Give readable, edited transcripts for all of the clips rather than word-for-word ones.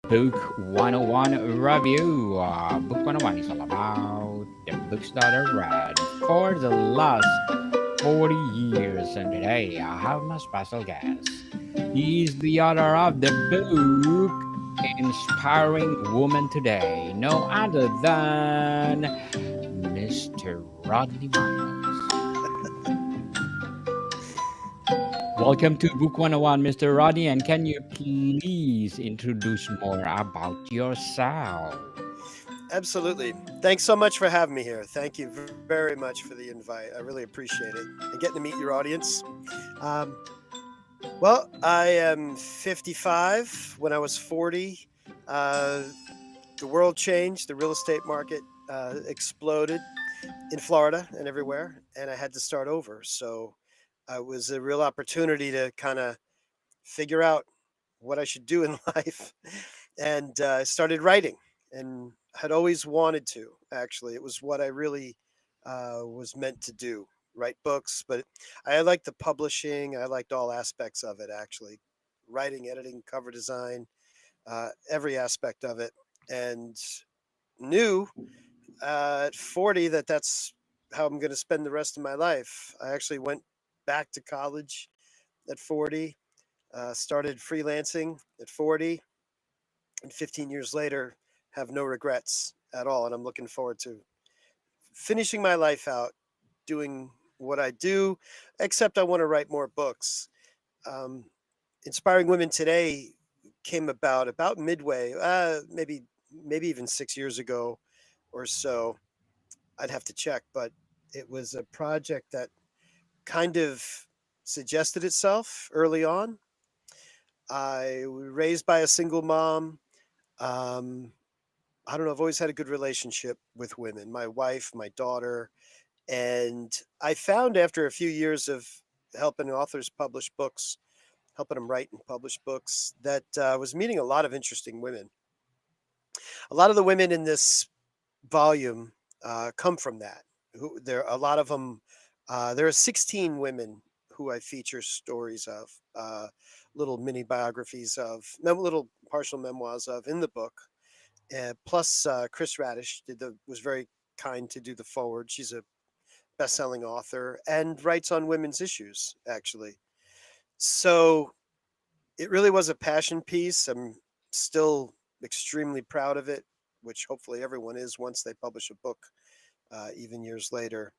Book 101 review. Book 101 is all about the books that I read for the last 40 years. And today I have my special guest. He is the author of the book Inspiring Woman Today, no other than Mr. Rodney Miles. Welcome to Book 101, Mr. Rodney, and can you please introduce more about yourself? Absolutely. Thanks so much for having me here. Thank you very much for the invite. I really appreciate it. And getting to meet your audience. Um, well, I am 55. When I was 40, uh, the world changed. The real estate market exploded in Florida and everywhere, and I had to start over. So it was a real opportunity to kind of figure out what I should do in life. And I started writing and had always wanted to, actually. It was what I really was meant to do, write books. But I liked the publishing, I liked all aspects of it, actually. Writing, editing, cover design, every aspect of it. And knew at 40 that that's how I'm going to spend the rest of my life. I actually went back to college at 40, started freelancing at 40, and 15 years later, have no regrets at all. And I'm looking forward to finishing my life out doing what I do, except I want to write more books. Um, Inspiring Women Today came about midway, maybe even 6 years ago or so. I'd have to check, but it was a project that kind of suggested itself early on. I was raised by a single mom. Um, I don't know. I've always had a good relationship with women, my wife, my daughter. And I found after a few years of helping authors publish books, helping them write and publish books, that I was meeting a lot of interesting women. A lot of the women in this volume come from that. A lot of them. There are 16 women who I feature stories of, little mini biographies of, little partial memoirs of in the book. Plus, Chris Radish was very kind to do the forward. She's a best-selling author and writes on women's issues, actually. So it really was a passion piece. I'm still extremely proud of it, which hopefully everyone is once they publish a book, even years later.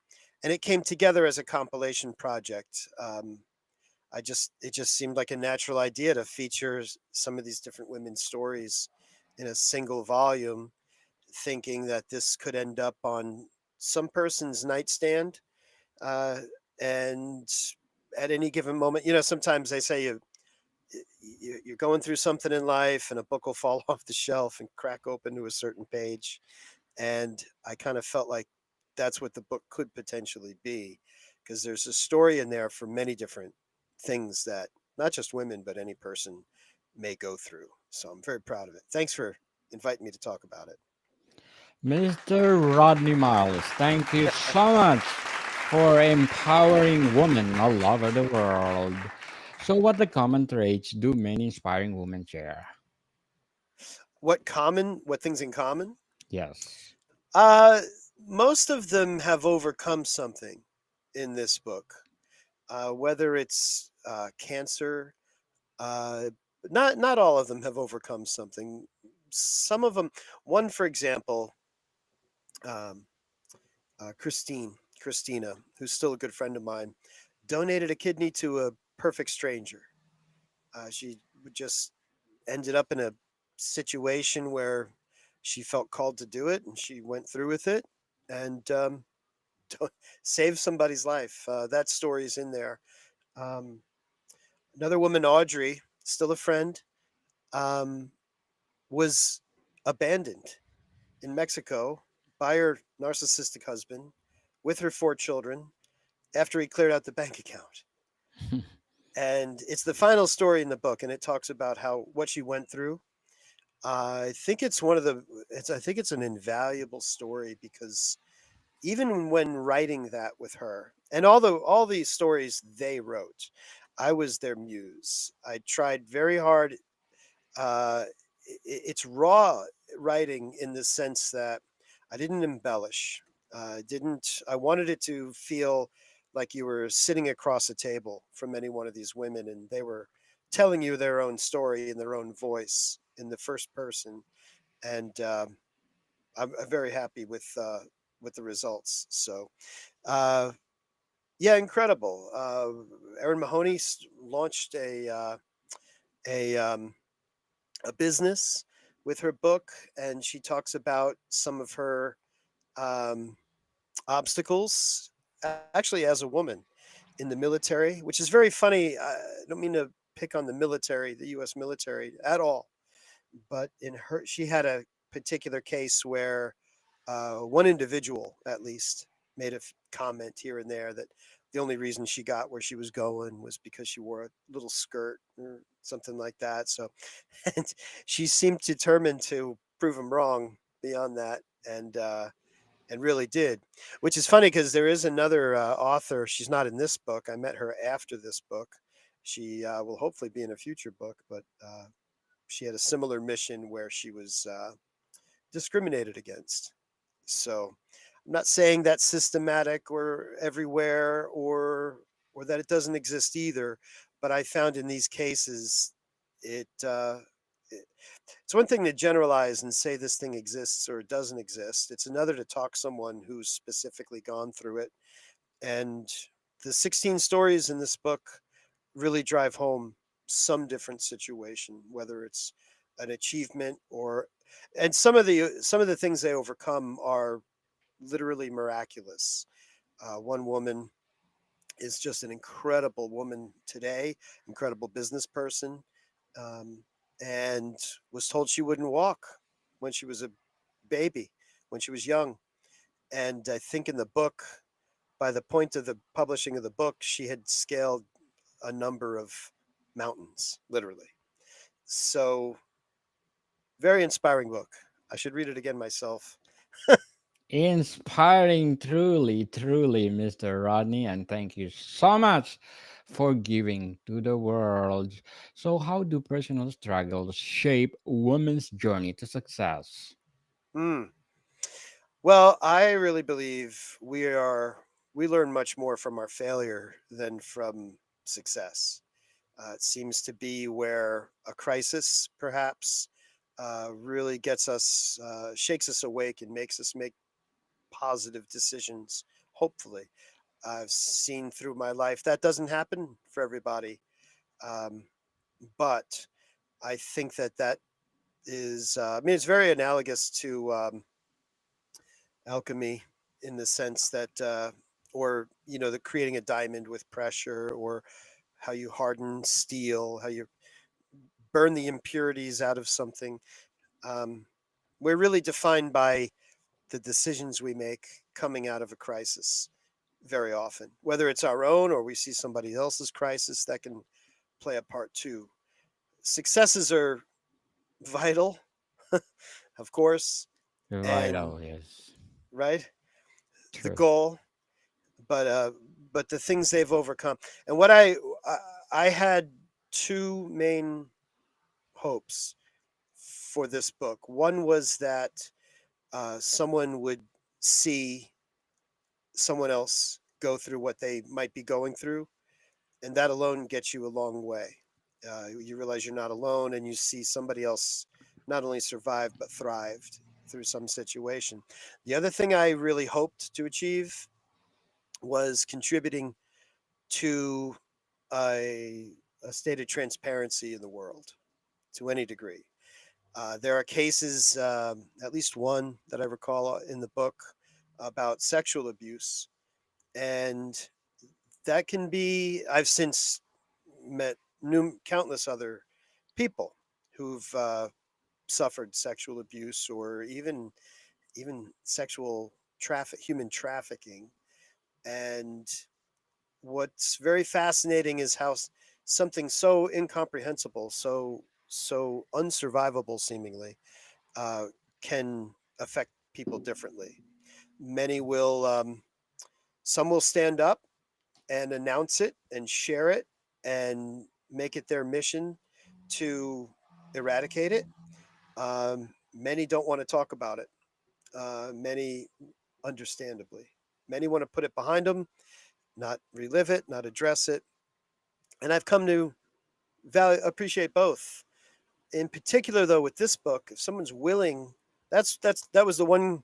And it came together as a compilation project. It just seemed like a natural idea to feature some of these different women's stories in a single volume, thinking that this could end up on some person's nightstand. Uh, and at any given moment, sometimes they say you're going through something in life and a book will fall off the shelf and crack open to a certain page. And I kind of felt like that's what the book could potentially be, because there's a story in there for many different things that not just women, but any person may go through. So I'm very proud of it. Thanks for inviting me to talk about it. Mr. Rodney Miles, thank you so much for empowering women all over the world. So, what the common traits do many inspiring women share? What things in common? Yes. Uh, Most of them have overcome something in this book, whether it's cancer. Uh, not all of them have overcome something. Some of them, one for example, um, Christina, who's still a good friend of mine, donated a kidney to a perfect stranger. She just ended up in a situation where she felt called to do it, and she went through with it, and saved somebody's life. That story is in there. Um, Another woman, Audrey, still a friend, um, was abandoned in Mexico by her narcissistic husband with her 4 children after he cleared out the bank account. And it's the final story in the book, and it talks about how what she went through. I think it's one of the. It's I think it's an invaluable story because even when writing that with her, and all these stories they wrote, I was their muse. I tried very hard uh, it's raw writing in the sense that I didn't embellish. Didn't I wanted it to feel like you were sitting across a table from any one of these women, and they were telling you their own story in their own voice in the first person, and I'm very happy with the results. So, uh, yeah, incredible. Erin Mahoney launched a a business with her book, and she talks about some of her um, obstacles, actually, as a woman in the military, which is very funny. I don't mean to pick on the military, the U.S. military at all, but in her, she had a particular case where one individual, at least, made a comment here and there that the only reason she got where she was going was because she wore a little skirt or something like that. So, and she seemed determined to prove him wrong beyond that, and really did. Which is funny because there is another author. She's not in this book. I met her after this book. She will hopefully be in a future book, but she had a similar mission where she was discriminated against. So I'm not saying that's systematic or everywhere or that it doesn't exist either, but I found in these cases it, it it's one thing to generalize and say this thing exists or it doesn't exist. It's another to talk someone who's specifically gone through it. And the 16 stories in this book really drive home some different situation, whether it's an achievement or and some of the things they overcome are literally miraculous. One woman is just an incredible woman today, incredible business person, um, and was told she wouldn't walk when she was a baby, when she was young. And I think in the book, by the point of the publishing of the book, she had scaled a number of mountains, literally. So, very inspiring book. I should read it again myself. Inspiring, truly, truly, Mr. Rodney, and thank you so much for giving to the world. So, how do personal struggles shape women's journey to success? Mm. Well, I really believe we learn much more from our failure than from success. It seems to be where a crisis, perhaps, really gets us, shakes us awake, and makes us make positive decisions. Hopefully, I've seen through my life that doesn't happen for everybody, um, but I think that is. I mean, it's very analogous to alchemy in the sense that, or the creating a diamond with pressure, or how you harden steel, how you burn the impurities out of something. Um, we're really defined by the decisions we make coming out of a crisis very often, whether it's our own or we see somebody else's crisis that can play a part too. Successes are vital, of course, and Vital, yes. right, the True. goal, but uh, but the things they've overcome. And what I had two main hopes for this book. One was that someone would see someone else go through what they might be going through, and that alone gets you a long way. You realize you're not alone, and you see somebody else not only survived but thrived through some situation. The other thing I really hoped to achieve was contributing to a, a state of transparency in the world to any degree. There are cases, at least one that I recall in the book, about sexual abuse, and that can be. I've since met countless other people who've suffered sexual abuse or even sexual human trafficking. And what's very fascinating is how something so incomprehensible, so unsurvivable seemingly, uh, can affect people differently. Many will, some will stand up and announce it and share it and make it their mission to eradicate it. Many don't want to talk about it. Many, understandably, many want to put it behind them, not relive it, not address it. And I've come to appreciate both. In particular, though, with this book, if someone's willing, that was the one.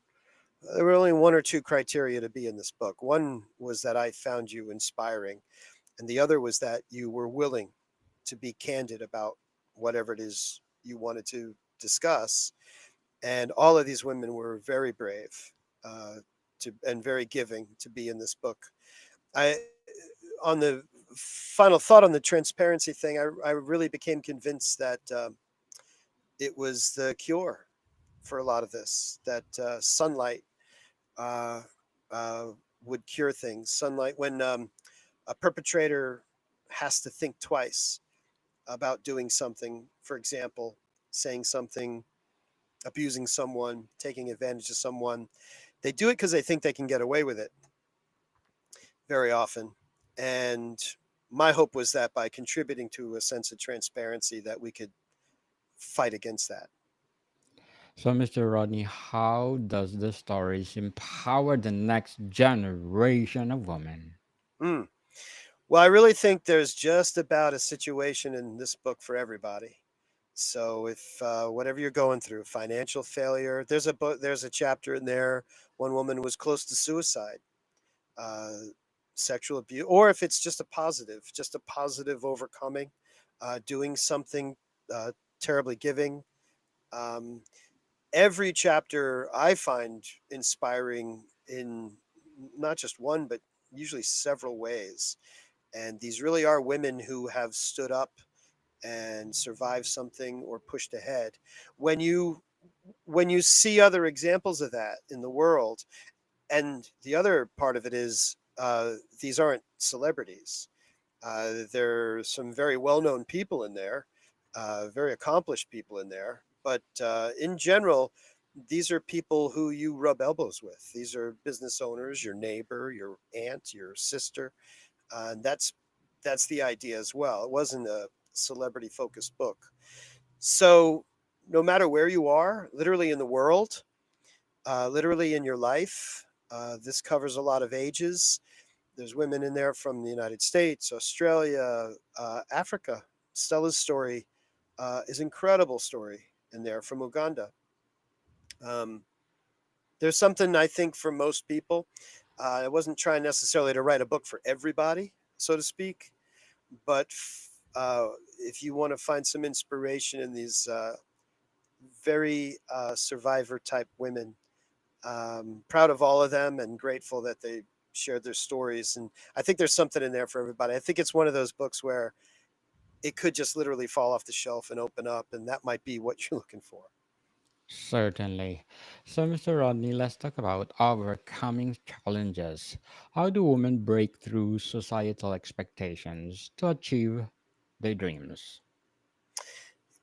There were only one or two criteria to be in this book. One was that I found you inspiring, and the other was that you were willing to be candid about whatever it is you wanted to discuss. And all of these women were very brave, uh, and very giving to be in this book. I On the final thought on the transparency thing, I really became convinced that it was the cure for a lot of this. That sunlight uh, uh, would cure things. Sunlight, when a perpetrator has to think twice about doing something, for example, saying something, abusing someone, taking advantage of someone, they do it because they think they can get away with it very often. And my hope was that by contributing to a sense of transparency that we could fight against that. So, Mr. Rodney, how does the stories empower the next generation of women? Mm. Well, I really think there's just about a situation in this book for everybody. So if whatever you're going through, financial failure, there's a chapter in there. One woman was close to suicide, uh, sexual abuse, or if it's just a positive overcoming, doing something uh, terribly giving. Um, every chapter I find inspiring in not just one, but usually several ways. And these really are women who have stood up and survived something or pushed ahead. When you when you see other examples of that in the world, and the other part of it is these aren't celebrities. There's some very well-known people in there, very accomplished people in there. But in general, these are people who you rub elbows with. These are business owners, your neighbor, your aunt, your sister, and that's the idea as well. It wasn't a celebrity-focused book, so no matter where you are, literally in the world, literally in your life, this covers a lot of ages. There's women in there from the United States, Australia, Africa. Stella's story is an incredible story in there from Uganda. Um, there's something I think for most people. I wasn't trying necessarily to write a book for everybody, so to speak, but if you want to find some inspiration in these very survivor type women, proud of all of them and grateful that they shared their stories. And I think there's something in there for everybody. I think it's one of those books where it could just literally fall off the shelf and open up, and that might be what you're looking for. Certainly. So, Mr. Rodney, let's talk about overcoming challenges. How do women break through societal expectations to achieve their dreams?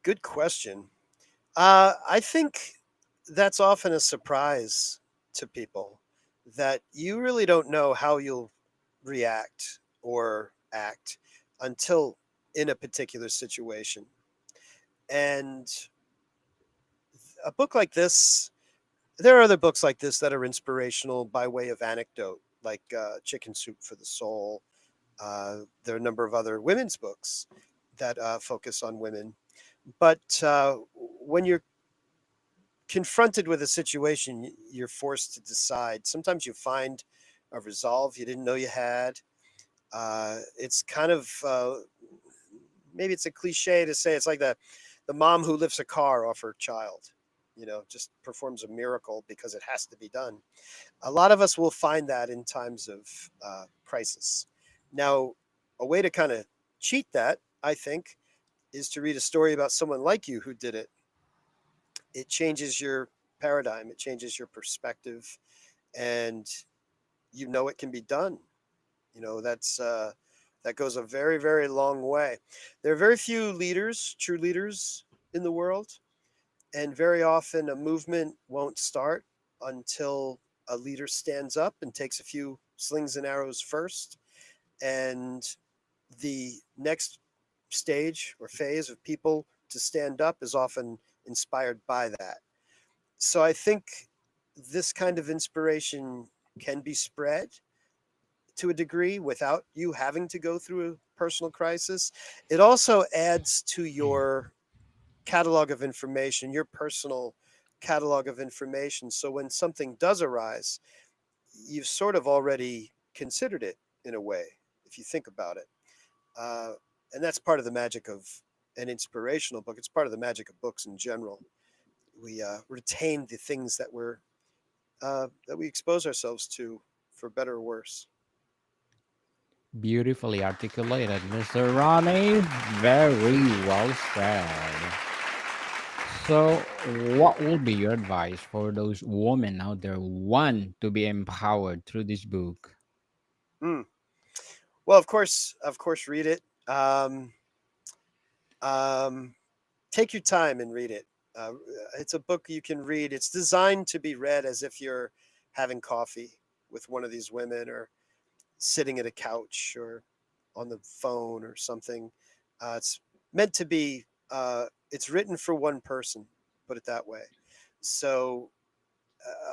Good question. I think that's often a surprise to people, that you really don't know how you'll react or act until in a particular situation. And a book like this, there are other books like this that are inspirational by way of anecdote, like Chicken Soup for the Soul. There are a number of other women's books that focus on women. But when you're confronted with a situation, you're forced to decide. Sometimes you find a resolve you didn't know you had. It's kind of maybe it's a cliche to say it's like the mom who lifts a car off her child. Just performs a miracle because it has to be done. A lot of us will find that in times of crisis. Now, a way to kind of cheat that, I think, is to read a story about someone like you who did it. It changes your paradigm, it changes your perspective, and it can be done. That goes a very, very long way. There are very few leaders, true leaders in the world, and very often a movement won't start until a leader stands up and takes a few slings and arrows first. And the next stage or phase of people to stand up is often inspired by that. So I think this kind of inspiration can be spread to a degree without you having to go through a personal crisis. It also adds to your catalog of information, your personal catalog of information. So when something does arise, you've sort of already considered it in a way, if you think about it. Uh, and that's part of the magic of an inspirational book. It's part of the magic of books in general. We retain the things that we expose ourselves to, for better or worse. Beautifully articulated, Mr. Ronnie. Very well said. So, what will be your advice for those women out there who want to be empowered through this book? Mm. Well, of course, read it. Um, take your time and read it. Uh, it's a book you can read. It's designed to be read as if you're having coffee with one of these women, or sitting at a couch, or on the phone or something. It's meant to be. It's written for one person. Put it that way. So,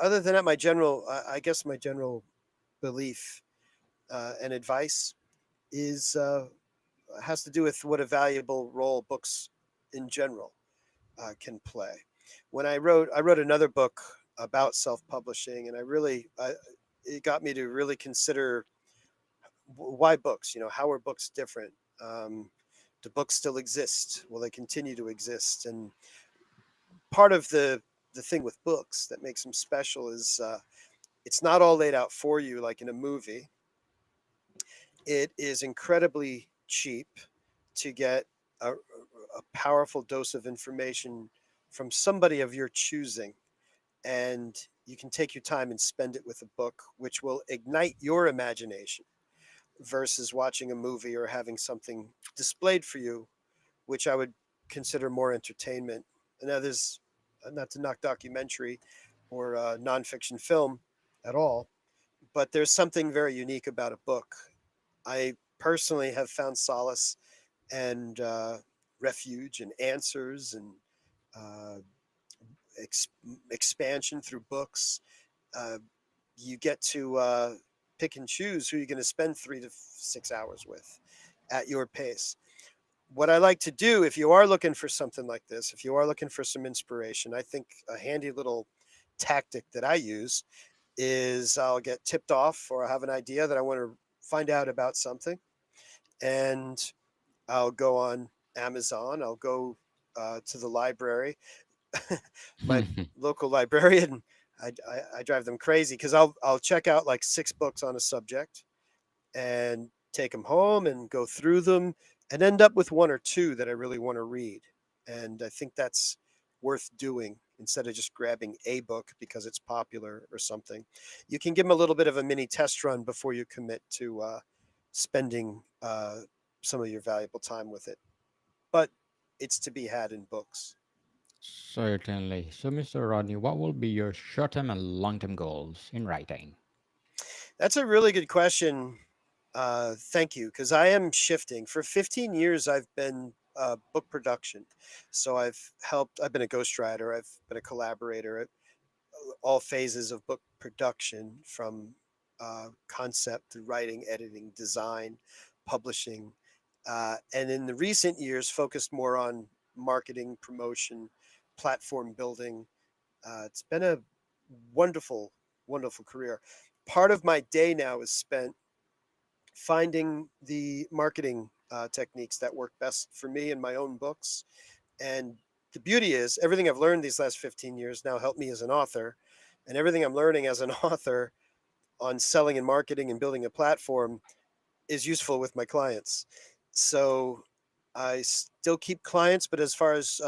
other than that, I guess my general belief and advice is has to do with what a valuable role books in general can play. I wrote another book about self-publishing, and it got me to really consider why books. You know, how are books different? Um, do books still exist? Will they continue to exist? And part of the thing with books that makes them special is it's not all laid out for you like in a movie. It is incredibly cheap to get a powerful dose of information from somebody of your choosing. And you can take your time and spend it with a book, which will ignite your imagination versus watching a movie or having something displayed for you, which I would consider more entertainment. And now there's not to knock documentary or nonfiction film at all, but there's something very unique about a book. I personally have found solace and refuge and answers and uh, ex- expansion through books. Uh, you get to pick and choose who you're going to spend 3 to 6 hours with at your pace. What I like to do, if you are looking for something like this, if you are looking for some inspiration, I think a handy little tactic that I use is I'll get tipped off, or I have an idea that I want to find out about something, and I'll go on Amazon. I'll go to the library, my local librarian. I drive them crazy because I'll check out like 6 books on a subject and take them home and go through them and end up with one or two that I really want to read. And I think that's worth doing instead of just grabbing a book because it's popular or something. You can give them a little bit of a mini test run before you commit to spending some of your valuable time with it. But it's to be had in books. Certainly. So, Mr. Rodney, what will be your short term and long term goals in writing? That's a really good question. Thank you, because I am shifting. For 15 years, I've been book production. So I've been a ghostwriter, I've been a collaborator at all phases of book production, from concept to writing, editing, design, publishing. And in the recent years, focused more on marketing, promotion, platform building. It's been a wonderful, wonderful career. Part of my day now is spent finding the marketing techniques that work best for me in my own books. And the beauty is, everything I've learned these last 15 years now helped me as an author. And everything I'm learning as an author on selling and marketing and building a platform is useful with my clients. So I still keep clients, but as far as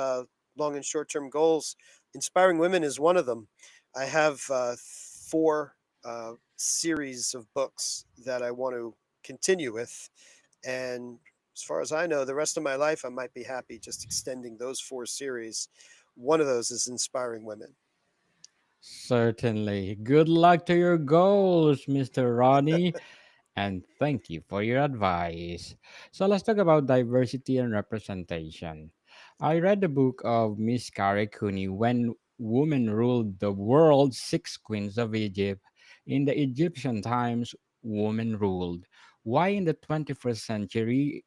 long and short term goals, inspiring women is one of them. I have 4 series of books that I want to continue with. And as far as I know, the rest of my life, I might be happy just extending those 4 series. One of those is inspiring women. Certainly. Good luck to your goals, Mr. Rodney, and thank you for your advice. So let's talk about diversity and representation. I read the book of Miss Kare Cooney, When Women Ruled the World, Six Queens of Egypt. In the Egyptian times, women ruled. Why in the 21st century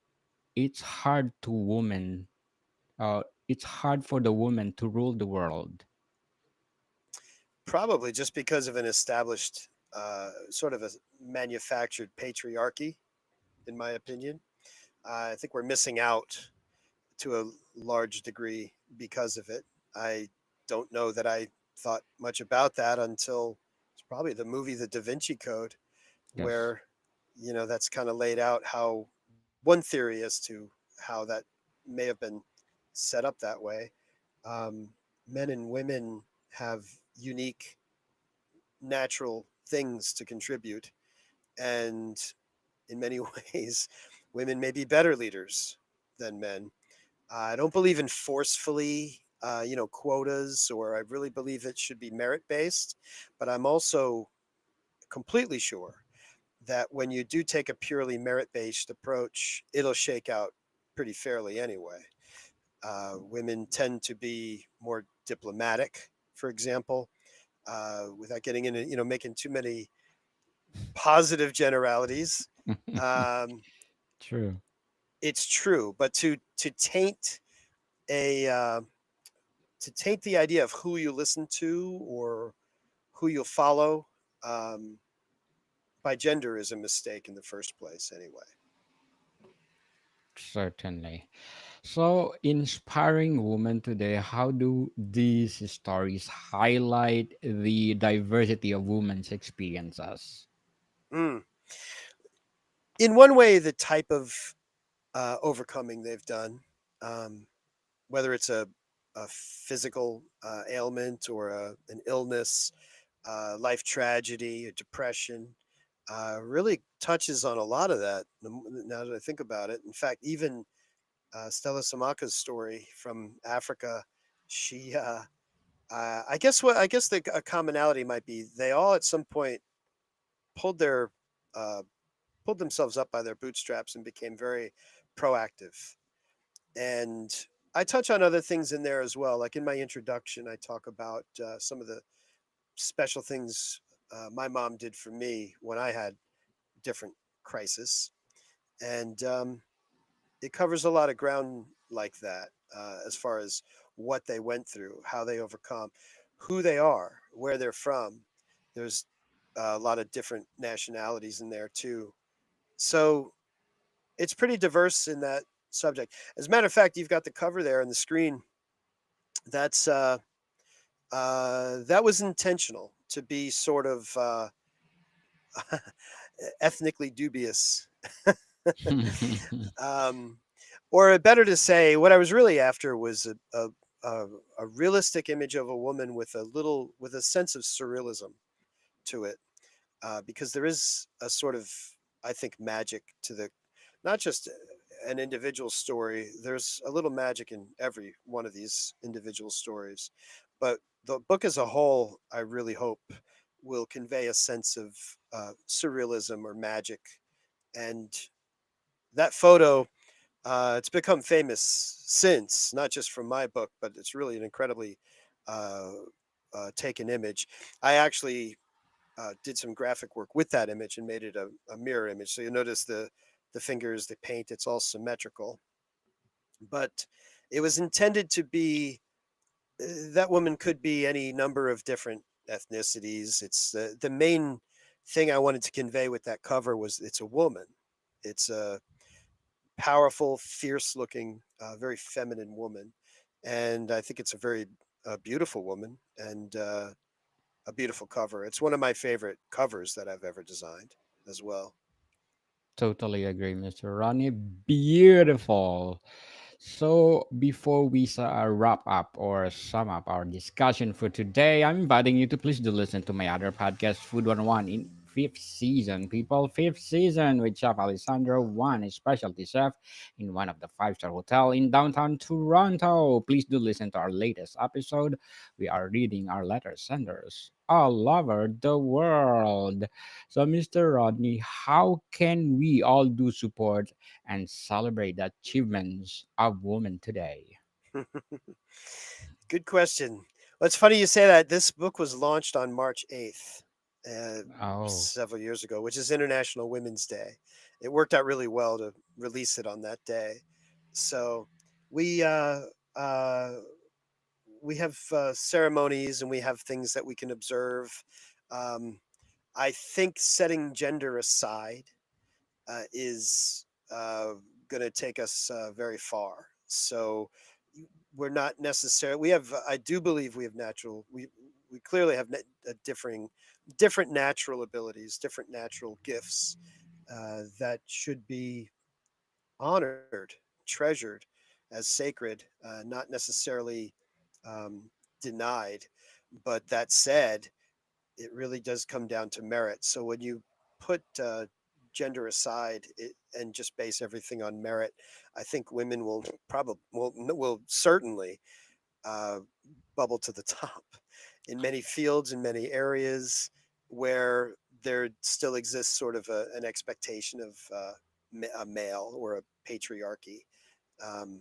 it's hard to women it's hard for the woman to rule the world? Probably just because of an established sort of a manufactured patriarchy, in my opinion. I think we're missing out to a large degree because of it. I don't know that I thought much about that until it's probably the movie The Da Vinci Code, Yes. where that's kind of laid out how one theory as to how that may have been set up that way. Um, Men and women have unique natural things to contribute, and in many ways, women may be better leaders than men. I don't believe in forcefully, quotas, or I really believe it should be merit based. But I'm also completely sure that when you do take a purely merit based approach, it'll shake out pretty fairly anyway. Women tend to be more diplomatic, for example, without getting into making too many positive generalities. Um, True. it's true, but a to taint the idea of who you listen to or who you'll follow um, by gender is a mistake in the first place, anyway. Certainly. So, inspiring women today, how do these stories highlight the diversity of women's experiences? Mm. In one way, the type of overcoming they've done, um, whether it's a physical ailment or an illness, life tragedy, a depression, really touches on a lot of that. Now that I think about it, in fact, even Stella Samaka's story from Africa, she, I guess the a commonality might be they all at some point pulled their, uh, pulled themselves up by their bootstraps and became very proactive. And I touch on other things in there as well. Like in my introduction, I talk about some of the special things my mom did for me when I had different crisis, and it covers a lot of ground like that as far as what they went through, how they overcome, who they are, where they're from. There's a lot of different nationalities in there too, so it's pretty diverse in that subject. As a matter of fact, you've got the cover there on the screen. That's that was intentional to be sort of ethnically dubious. um, or better to say, what I was really after was a realistic image of a woman with with a sense of surrealism to it, because there is a sort of, I think, magic to the not just an individual story. There's a little magic in every one of these individual stories, but the book as a whole, I really hope, will convey a sense of surrealism or magic. And that photo, it's become famous since, not just from my book, but it's really an incredibly uh, taken image. I actually did some graphic work with that image and made it a mirror image. So you notice the fingers, the paint, it's all symmetrical. But it was intended to be that woman could be any number of different ethnicities. It's the main thing I wanted to convey with that cover was it's a woman. It's a powerful, fierce looking, very feminine woman. And I think it's a very beautiful woman and a beautiful cover. It's one of my favorite covers that I've ever designed as well. Totally agree, Mr. Ronnie. Beautiful. So, before we wrap up or sum up our discussion for today, I'm inviting you to please do listen to my other podcast, Food 101, in fifth season. People, fifth season with Chef Alessandro, one specialty chef in one of the five-star hotel in downtown Toronto. Please do listen to our latest episode. We are reading our letter senders all over the world. So, Mr. Rodney, how can we all do support and celebrate the achievements of women today? Good question. Well, it's funny you say that. This book was launched on March 8th, Oh, several years ago, which is International Women's Day. It worked out really well to release it on that day. So we uh, uh, we have ceremonies and we have things that we can observe. Um, I think setting gender aside is going to take us very far. So we're not necessarily. We have. I do believe we have natural. We clearly have different natural abilities, different natural gifts that should be honored, treasured as sacred, not necessarily um, denied. But that said, it really does come down to merit. So when you put gender aside and just base everything on merit, I think women will probably will certainly uh, bubble to the top in many fields, in many areas where there still exists sort of an expectation of a male or a patriarchy. Um,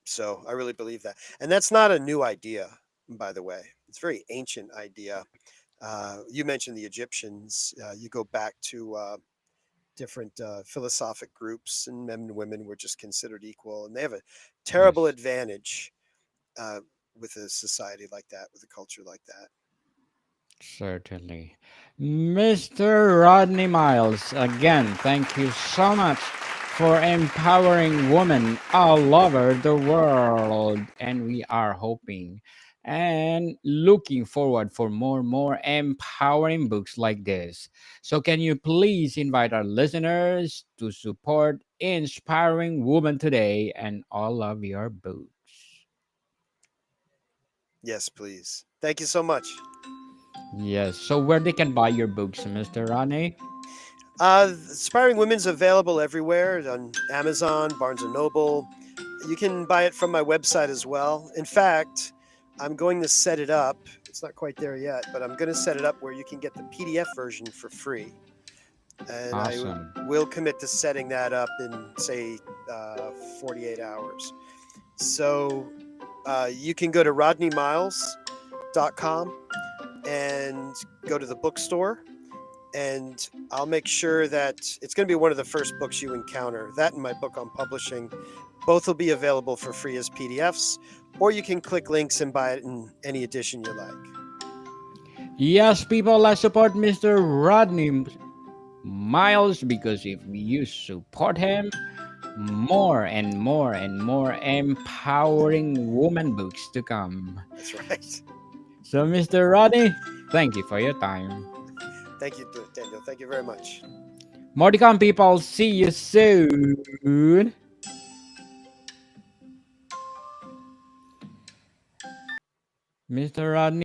so I really believe that, and that's not a new idea, by the way. It's a very ancient idea. You mentioned the Egyptians. You go back to different philosophic groups, and men and women were just considered equal, and they have a terrible yes. advantage uh, with a society like that, with a culture like that. Certainly. Mr. Rodney Miles, again, thank you so much for empowering women all over the world. And we are hoping and looking forward for more empowering books like this. So can you please invite our listeners to support inspiring women today and all of your books? Yes, please. Thank you so much. Yes. So where they can buy your books, Mr. Rodney? Inspiring Women's available everywhere on Amazon, Barnes and Noble. You can buy it from my website as well. In fact, I'm going to set it up. It's not quite there yet, but I'm going to set it up where you can get the PDF version for free. And Awesome. will commit to setting that up in, say, 48 hours. So you can go to rodneymiles.com and go to the bookstore, and I'll make sure that it's going to be one of the first books you encounter. That and my book on publishing, both will be available for free as PDFs, or you can click links and buy it in any edition you like. Yes, people, let's support Mr. Rodney Miles because if you support him, more empowering woman books to come. That's right. So, Mr. Rodney, thank you for your time. Thank you, Daniel. Thank you very much. More to come, people. See you soon. Mr. Rodney.